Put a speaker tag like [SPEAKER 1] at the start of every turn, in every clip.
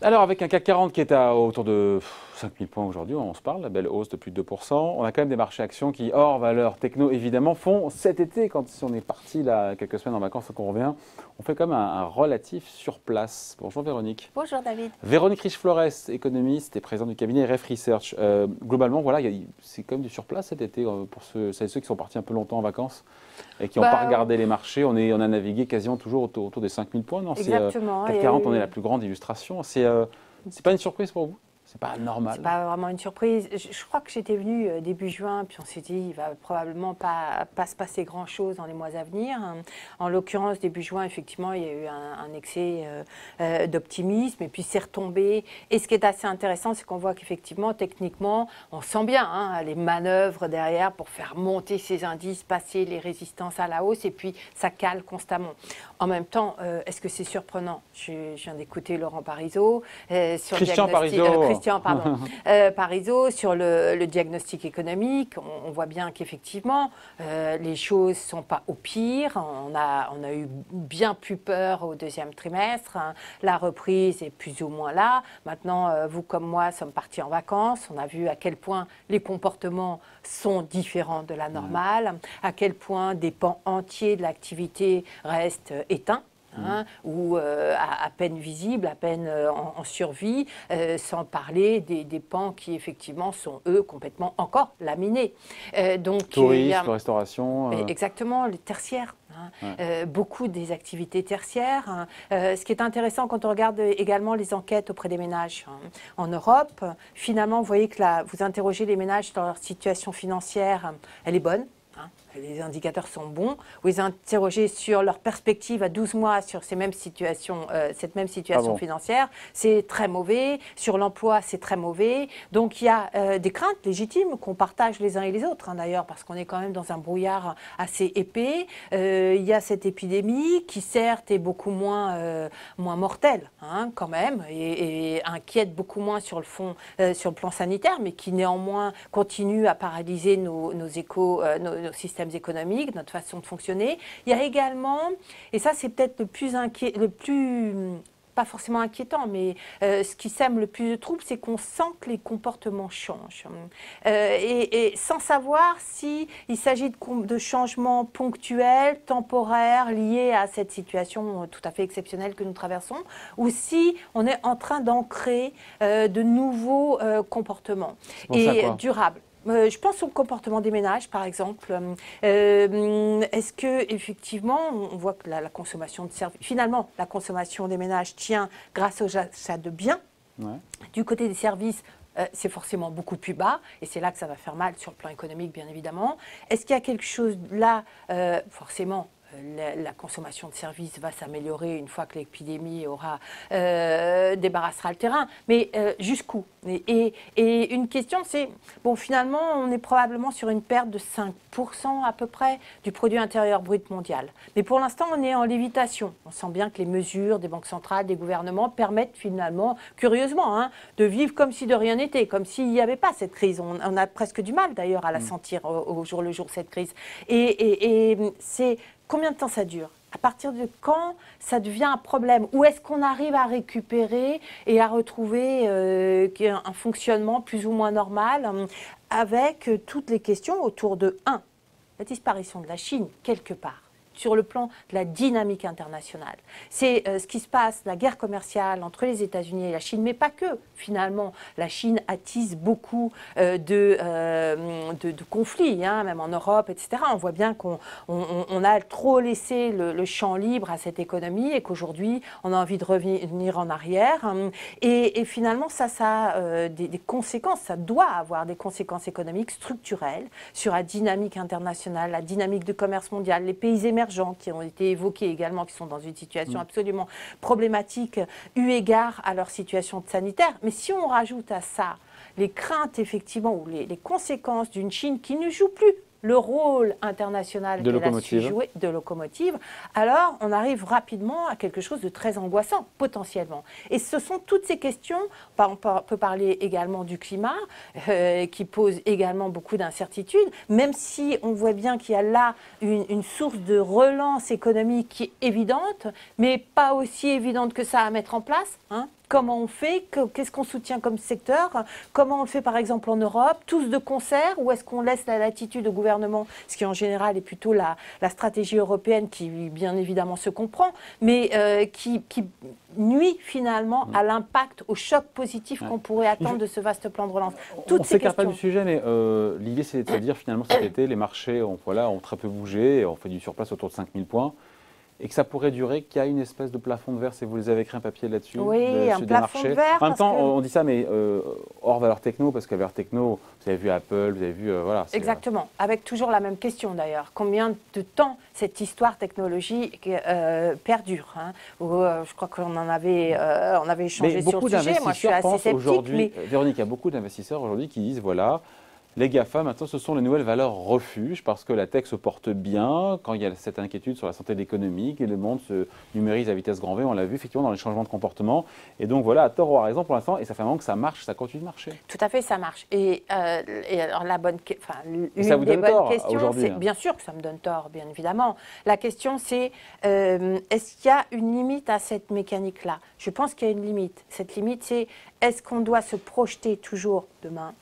[SPEAKER 1] Alors, avec un CAC 40 qui est à autour de 5000 points aujourd'hui, on se parle, la belle hausse de plus de 2%. On a quand même des marchés actions qui, hors valeur techno évidemment, font cet été, quand si on est parti là quelques semaines en vacances et qu'on revient, on fait comme un relatif sur place. Bonjour Véronique.
[SPEAKER 2] Bonjour David.
[SPEAKER 1] Véronique Riche-Flores, économiste et présidente du cabinet RF Research. Globalement, voilà, c'est quand même du sur place cet été pour ceux qui sont partis un peu longtemps en vacances et qui n'ont pas regardé les marchés. On a navigué quasiment toujours autour des 5000 points. Non,
[SPEAKER 2] exactement.
[SPEAKER 1] CAC 40, on est la plus grande illustration. C'est pas une surprise pour vous? C'est pas normal.
[SPEAKER 2] C'est pas vraiment une surprise. Je crois que j'étais venue début juin, puis on s'est dit il va probablement pas se passer grand-chose dans les mois à venir. En l'occurrence, début juin, effectivement, il y a eu un excès d'optimisme, et puis c'est retombé. Et ce qui est assez intéressant, c'est qu'on voit qu'effectivement, techniquement, on sent bien les manœuvres derrière pour faire monter ces indices, passer les résistances à la hausse, et puis ça cale constamment. En même temps, est-ce que c'est surprenant? Je viens d'écouter Laurent Parisot sur
[SPEAKER 1] Christian
[SPEAKER 2] Parisot sur le diagnostic économique. On voit bien qu'effectivement, les choses ne sont pas au pire. On a eu bien plus peur au deuxième trimestre. La reprise est plus ou moins là. Maintenant, vous comme moi sommes partis en vacances. On a vu à quel point les comportements sont différents de la normale, à quel point des pans entiers de l'activité restent éteints. Ou à peine visibles, à peine en survie, sans parler des pans qui effectivement sont eux complètement encore laminés.
[SPEAKER 1] Donc tourisme, restauration.
[SPEAKER 2] Exactement, les tertiaires. Beaucoup des activités tertiaires. Ce qui est intéressant quand on regarde également les enquêtes auprès des ménages en Europe, finalement vous voyez que là, vous interrogez les ménages sur leur situation financière, elle est bonne. Les indicateurs sont bons. Vous les interrogez sur leur perspective à 12 mois sur cette même situation financière, c'est très mauvais. Sur l'emploi, c'est très mauvais. Donc il y a des craintes légitimes qu'on partage les uns et les autres, d'ailleurs, parce qu'on est quand même dans un brouillard assez épais. Il y a cette épidémie qui, certes, est beaucoup moins mortelle, quand même, et inquiète beaucoup moins sur le plan sanitaire, mais qui néanmoins continue à paralyser nos systèmes économiques, notre façon de fonctionner. Il y a également, et ça c'est peut-être pas forcément inquiétant, mais ce qui sème le plus de troubles, c'est qu'on sent que les comportements changent. Et sans savoir s'il s'agit de changements ponctuels, temporaires, liés à cette situation tout à fait exceptionnelle que nous traversons, ou si on est en train d'ancrer de nouveaux comportements durables. Je pense au comportement des ménages, par exemple. Est-ce que effectivement, on voit que la consommation de services, finalement, la consommation des ménages tient grâce aux achats de biens. Du côté des services, c'est forcément beaucoup plus bas, et c'est là que ça va faire mal sur le plan économique, bien évidemment. Est-ce qu'il y a quelque chose là, forcément? La consommation de services va s'améliorer une fois que l'épidémie débarrassera le terrain. Mais jusqu'où? Et une question, c'est, bon, finalement, on est probablement sur une perte de 5% à peu près du produit intérieur brut mondial. Mais pour l'instant, on est en lévitation. On sent bien que les mesures des banques centrales, des gouvernements permettent finalement, curieusement, de vivre comme si de rien n'était, comme s'il n'y avait pas cette crise. On a presque du mal d'ailleurs à la sentir au jour le jour, cette crise. Et c'est... Combien de temps ça dure? À partir de quand ça devient un problème? Ou est-ce qu'on arrive à récupérer et à retrouver un fonctionnement plus ou moins normal avec toutes les questions autour de 1. La disparition de la Chine, quelque part, sur le plan de la dynamique internationale. C'est ce qui se passe, la guerre commerciale entre les États-Unis et la Chine, mais pas que. Finalement, la Chine attise beaucoup de conflits, même en Europe, etc. On voit bien qu'on a trop laissé le champ libre à cette économie et qu'aujourd'hui, on a envie de revenir en arrière. Et finalement, ça a des conséquences, ça doit avoir des conséquences économiques structurelles sur la dynamique internationale, la dynamique du commerce mondial, les pays émergents qui ont été évoqués également, qui sont dans une situation absolument problématique eu égard à leur situation sanitaire. Mais si on rajoute à ça les craintes, effectivement, ou les conséquences d'une Chine qui ne joue plus le rôle international qu'elle a su jouer de locomotive, alors on arrive rapidement à quelque chose de très angoissant, potentiellement. Et ce sont toutes ces questions, on peut parler également du climat, qui pose également beaucoup d'incertitudes, même si on voit bien qu'il y a là une source de relance économique qui est évidente, mais pas aussi évidente que ça à mettre en place, hein. Comment on fait? Qu'est-ce qu'on soutient comme secteur? Comment on le fait par exemple en Europe? Tous de concert? Ou est-ce qu'on laisse la latitude au gouvernement? Ce qui en général est plutôt la stratégie européenne qui bien évidemment se comprend, mais qui nuit finalement à l'impact, au choc positif qu'on pourrait attendre de ce vaste plan de relance.
[SPEAKER 1] On ne s'écarte pas du sujet, mais l'idée c'est de dire finalement cet été, les marchés ont très peu bougé, on fait du surplace autour de 5000 points. Et que ça pourrait durer, qu'il y a une espèce de plafond de verre, si vous les avez écrit un papier là-dessus.
[SPEAKER 2] Oui, un plafond de verre.
[SPEAKER 1] En même temps, on dit ça, mais hors valeur techno, parce qu'à valeur techno, vous avez vu Apple, vous avez vu... voilà.
[SPEAKER 2] Exactement, avec toujours la même question d'ailleurs. Combien de temps cette histoire technologique perdure, hein, je crois qu'on en avait, on avait échangé sur le sujet. Moi, je suis assez sceptique. Mais...
[SPEAKER 1] Véronique, il y a beaucoup d'investisseurs aujourd'hui qui disent, voilà... Les GAFA, maintenant, ce sont les nouvelles valeurs refuge parce que la tech se porte bien quand il y a cette inquiétude sur la santé de l'économie et le monde se numérise à vitesse grand V. On l'a vu effectivement dans les changements de comportement. Et donc voilà, à tort ou à raison pour l'instant, et ça fait un moment que ça marche, ça continue de marcher.
[SPEAKER 2] Tout à fait, ça marche. Et alors la bonne,
[SPEAKER 1] ça vous donne tort aujourd'hui,
[SPEAKER 2] c'est bien sûr que ça me donne tort, bien évidemment. La question, c'est est-ce qu'il y a une limite à cette mécanique-là? Je pense qu'il y a une limite. Cette limite, c'est est-ce qu'on doit se projeter toujours demain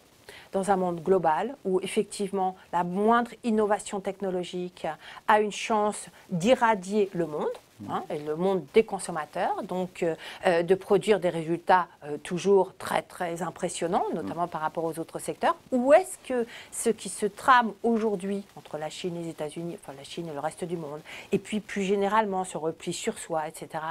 [SPEAKER 2] dans un monde global où effectivement la moindre innovation technologique a une chance d'irradier le monde, hein, et le monde des consommateurs, donc de produire des résultats toujours très très impressionnants, notamment par rapport aux autres secteurs, ou est-ce que ce qui se trame aujourd'hui entre la Chine et les États-Unis, enfin la Chine et le reste du monde, et puis plus généralement ce repli sur soi, etc.,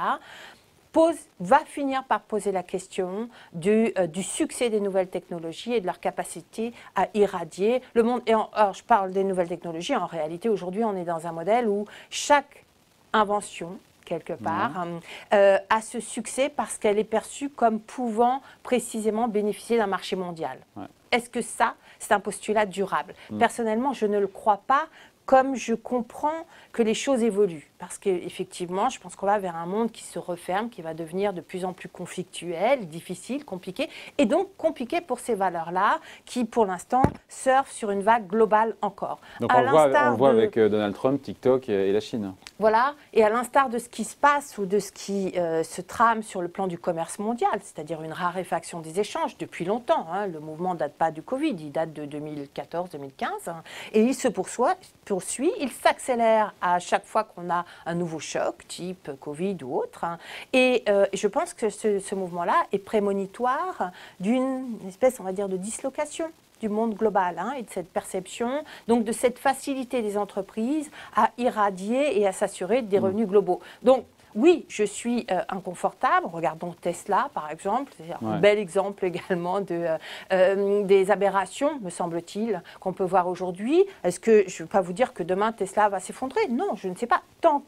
[SPEAKER 2] va finir par poser la question du succès des nouvelles technologies et de leur capacité à irradier le monde. Et alors, je parle des nouvelles technologies, en réalité, aujourd'hui, on est dans un modèle où chaque invention, quelque part, a ce succès parce qu'elle est perçue comme pouvant précisément bénéficier d'un marché mondial. Ouais. Est-ce que ça, c'est un postulat durable? Personnellement, je ne le crois pas, comme je comprends que les choses évoluent. Parce qu'effectivement, je pense qu'on va vers un monde qui se referme, qui va devenir de plus en plus conflictuel, difficile, compliqué, et donc compliqué pour ces valeurs-là, qui pour l'instant surfent sur une vague globale encore.
[SPEAKER 1] Donc on le voit avec Donald Trump, TikTok et la Chine.
[SPEAKER 2] Voilà, et à l'instar de ce qui se passe ou de ce qui se trame sur le plan du commerce mondial, c'est-à-dire une raréfaction des échanges depuis longtemps, hein, le mouvement ne date pas du Covid, il date de 2014-2015, hein, et il se poursuit, il s'accélère à chaque fois qu'on a un nouveau choc, type Covid ou autre, hein, et je pense que ce mouvement-là est prémonitoire d'une espèce, on va dire, de dislocation du monde global, hein, et de cette perception, donc de cette facilité des entreprises à irradier et à s'assurer des revenus globaux. Donc, oui, je suis inconfortable. Regardons Tesla, par exemple. C'est un bel exemple également des aberrations, me semble-t-il, qu'on peut voir aujourd'hui. Est-ce que, je ne veux pas vous dire que demain Tesla va s'effondrer? Non, je ne sais pas. Tant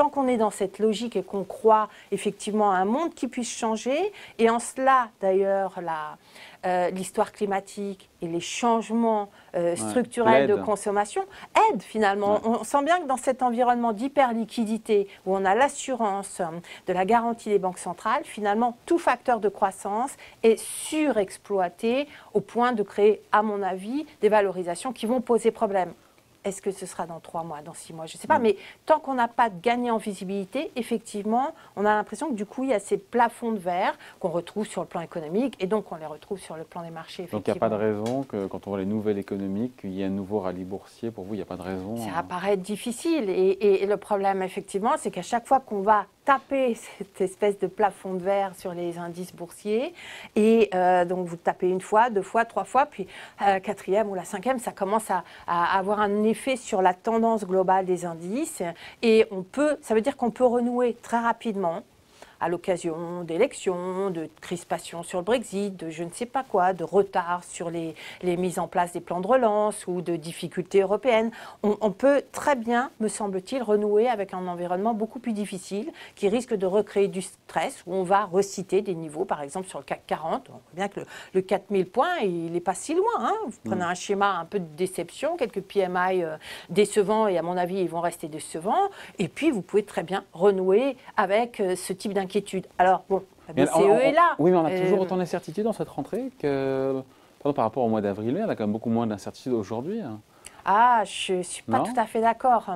[SPEAKER 2] qu'on est dans cette logique et qu'on croit effectivement à un monde qui puisse changer, et en cela, d'ailleurs, l'histoire climatique et les changements structurels de consommation aident finalement. On sent bien que dans cet environnement d'hyperliquidité où on a l'assurance de la garantie des banques centrales, finalement tout facteur de croissance est surexploité au point de créer, à mon avis, des valorisations qui vont poser problème. Est-ce que ce sera dans 3 mois, dans 6 mois? Je ne sais pas, mais tant qu'on n'a pas gagné en visibilité, effectivement, on a l'impression que du coup, il y a ces plafonds de verre qu'on retrouve sur le plan économique et donc on les retrouve sur le plan des marchés.
[SPEAKER 1] Donc il n'y a pas de raison que quand on voit les nouvelles économiques, qu'il y ait un nouveau rallye boursier. Pour vous, il n'y a pas de raison?
[SPEAKER 2] Ça paraît difficile et le problème, effectivement, c'est qu'à chaque fois qu'on va taper cette espèce de plafond de verre sur les indices boursiers et donc vous tapez 1 fois, 2 fois, 3 fois, puis la 4e ou la 5e, ça commence à avoir un effet sur la tendance globale des indices et ça veut dire qu'on peut renouer très rapidement à l'occasion d'élections, de crispations sur le Brexit, de je ne sais pas quoi, de retard sur les mises en place des plans de relance ou de difficultés européennes. On peut très bien, me semble-t-il, renouer avec un environnement beaucoup plus difficile qui risque de recréer du stress, où on va reciter des niveaux, par exemple sur le CAC 40. On voit bien que le 4000 points, il n'est pas si loin. Hein. Vous prenez un schéma un peu de déception, quelques PMI décevants, et à mon avis, ils vont rester décevants. Et puis, vous pouvez très bien renouer avec ce type d'inquiétude. Alors, bon, la BCE est là.
[SPEAKER 1] Oui, mais on a toujours autant d'incertitudes dans cette rentrée que, par rapport au mois d'avril, on a quand même beaucoup moins d'incertitudes aujourd'hui. Hein.
[SPEAKER 2] Ah, je ne suis pas tout à fait d'accord.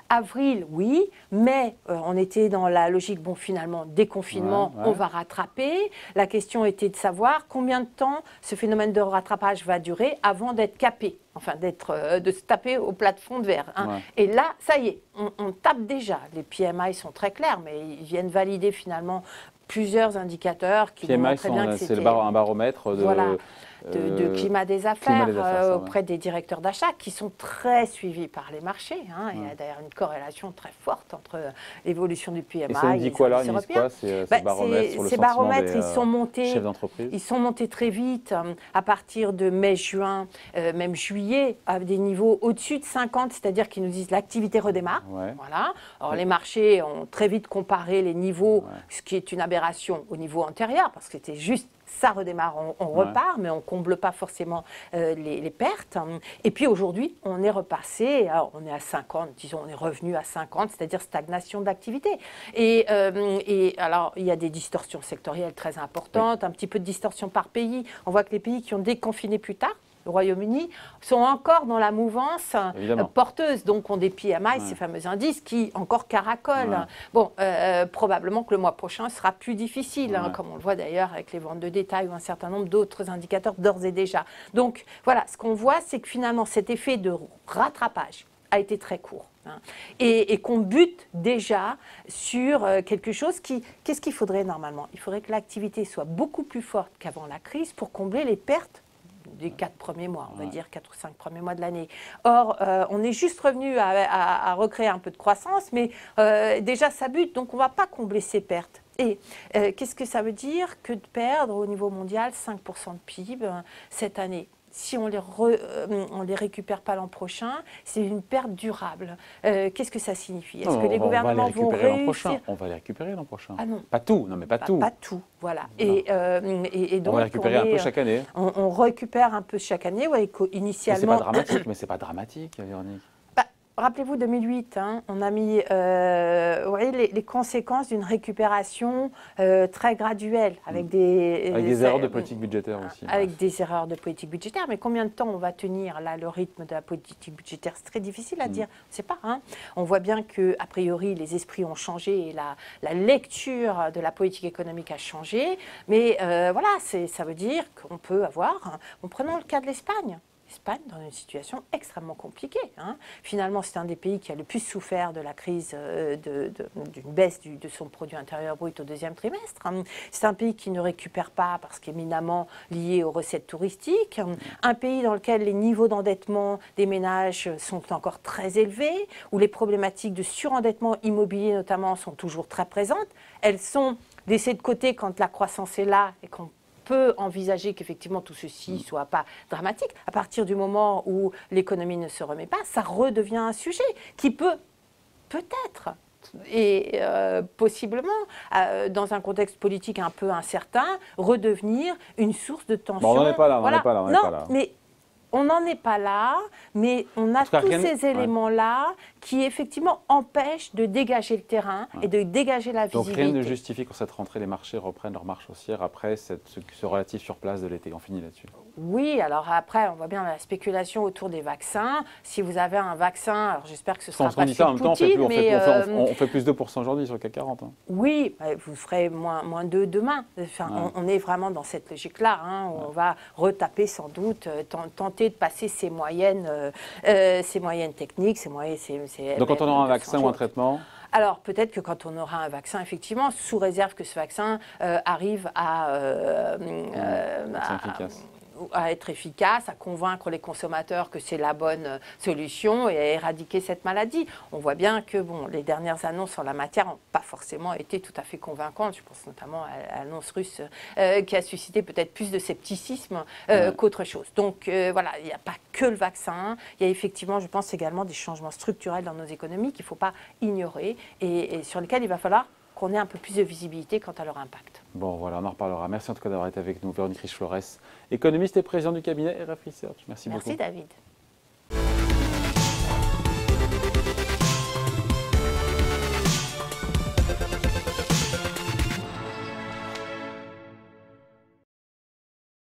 [SPEAKER 2] Avril, oui, mais on était dans la logique, bon, finalement, déconfinement, on va rattraper. La question était de savoir combien de temps ce phénomène de rattrapage va durer avant d'être capé, enfin, de se taper au plafond de verre. Hein. Et là, ça y est, on tape déjà. Les PMI sont très clairs, mais ils viennent valider finalement plusieurs indicateurs qui
[SPEAKER 1] PMI,
[SPEAKER 2] très bien que
[SPEAKER 1] c'est un baromètre de...
[SPEAKER 2] Voilà. De climat des affaires, auprès des directeurs d'achat qui sont très suivis par les marchés. Hein. Il y a d'ailleurs une corrélation très forte entre l'évolution du PMI et
[SPEAKER 1] ça dit quoi là? Ces baromètres sur le sentiment des chefs d'entreprise?
[SPEAKER 2] Ils sont montés très vite à partir de mai, juin, même juillet, à des niveaux au-dessus de 50, c'est-à-dire qu'ils nous disent l'activité redémarre. Voilà. Alors les marchés ont très vite comparé les niveaux, ce qui est une aberration au niveau antérieur, parce que c'était juste ça redémarre, on repart, mais on ne comble pas forcément les pertes. Et puis aujourd'hui, on est repassé, on est à 50, disons, on est revenu à 50, c'est-à-dire stagnation d'activité. Et alors, il y a des distorsions sectorielles très importantes, un petit peu de distorsion par pays. On voit que les pays qui ont déconfiné plus tard, le Royaume-Uni, sont encore dans la mouvance porteuse, donc ont des PMI, ces fameux indices, qui encore caracolent. Bon, probablement que le mois prochain sera plus difficile, comme on le voit d'ailleurs avec les ventes de détail ou un certain nombre d'autres indicateurs d'ores et déjà. Donc voilà, ce qu'on voit, c'est que finalement cet effet de rattrapage a été très court. Hein, et qu'on bute déjà sur quelque chose qu'est-ce qu'il faudrait normalement? Il faudrait que l'activité soit beaucoup plus forte qu'avant la crise pour combler les pertes des 4 premiers mois, on va dire 4 ou 5 premiers mois de l'année. Or, on est juste revenu à recréer un peu de croissance, mais déjà ça bute, donc on ne va pas combler ces pertes. Et qu'est-ce que ça veut dire que de perdre au niveau mondial 5% de PIB cette année? Si on les récupère pas l'an prochain, c'est une perte durable. Qu'est-ce que ça signifie? Est-ce que les gouvernements vont réussir?
[SPEAKER 1] On va les récupérer l'an prochain.
[SPEAKER 2] Ah non.
[SPEAKER 1] Pas tout, non mais pas tout.
[SPEAKER 2] Pas tout, voilà. Et donc,
[SPEAKER 1] on va récupérer un peu chaque année.
[SPEAKER 2] On récupère un peu chaque année, initialement.
[SPEAKER 1] C'est pas dramatique, mais c'est pas dramatique, Véronique.
[SPEAKER 2] Rappelez-vous 2008, hein, on a mis vous voyez, les conséquences d'une récupération très graduelle, avec des
[SPEAKER 1] erreurs de politique budgétaire aussi.
[SPEAKER 2] Avec des erreurs de politique budgétaire, mais combien de temps on va tenir là le rythme de la politique budgétaire? C'est très difficile à dire, on ne sait pas. Hein. On voit bien qu'a priori les esprits ont changé et la lecture de la politique économique a changé, mais voilà, ça veut dire qu'on peut avoir, prenons le cas de l'Espagne. L'Espagne dans une situation extrêmement compliquée. Hein. Finalement, c'est un des pays qui a le plus souffert de la crise, d'une baisse de son produit intérieur brut au deuxième trimestre. Hein. C'est un pays qui ne récupère pas parce qu'éminemment lié aux recettes touristiques. Un pays dans lequel les niveaux d'endettement des ménages sont encore très élevés, où les problématiques de surendettement immobilier notamment sont toujours très présentes. Elles sont laissées de côté quand la croissance est là et qu'on peut envisager qu'effectivement tout ceci ne soit pas dramatique. À partir du moment où l'économie ne se remet pas, ça redevient un sujet qui peut-être et possiblement, dans un contexte politique un peu incertain, redevenir une source de tension.
[SPEAKER 1] Bon, on n'en est pas là, on n'en est pas là.
[SPEAKER 2] Mais on n'en est pas là, mais on a tous ces éléments-là qui, effectivement, empêchent de dégager le terrain et de dégager la visibilité.
[SPEAKER 1] Donc, rien ne justifie qu'en cette rentrée, les marchés reprennent leur marche haussière après ce relatif surplace de l'été. On finit là-dessus.
[SPEAKER 2] Oui, alors après, on voit bien la spéculation autour des vaccins. Si vous avez un vaccin, alors j'espère que ce sera pas sur Poutine,
[SPEAKER 1] on fait plus 2% aujourd'hui sur le CAC 40. Hein.
[SPEAKER 2] Oui, vous ferez moins 2 demain. Enfin, on est vraiment dans cette logique-là. Hein, où on va retaper sans doute, tenter de passer ces moyennes techniques, ces moyennes...
[SPEAKER 1] Donc quand on aura un vaccin ou un traitement...
[SPEAKER 2] Alors, peut-être que quand on aura un vaccin, effectivement, sous réserve que ce vaccin arrive à...
[SPEAKER 1] efficace.
[SPEAKER 2] à être efficace, à convaincre les consommateurs que c'est la bonne solution et à éradiquer cette maladie. On voit bien que bon, les dernières annonces sur la matière n'ont pas forcément été tout à fait convaincantes. Je pense notamment à l'annonce russe qui a suscité peut-être plus de scepticisme qu'autre chose. Donc voilà, il n'y a pas que le vaccin, il y a effectivement, je pense, également des changements structurels dans nos économies qu'il ne faut pas ignorer et sur lesquels il va falloir qu'on ait un peu plus de visibilité quant à leur impact.
[SPEAKER 1] Bon, voilà, on en reparlera. Merci en tout cas d'avoir été avec nous. Véronique Riche-Flores, économiste et présidente du cabinet RF Research. Merci beaucoup.
[SPEAKER 2] Merci David.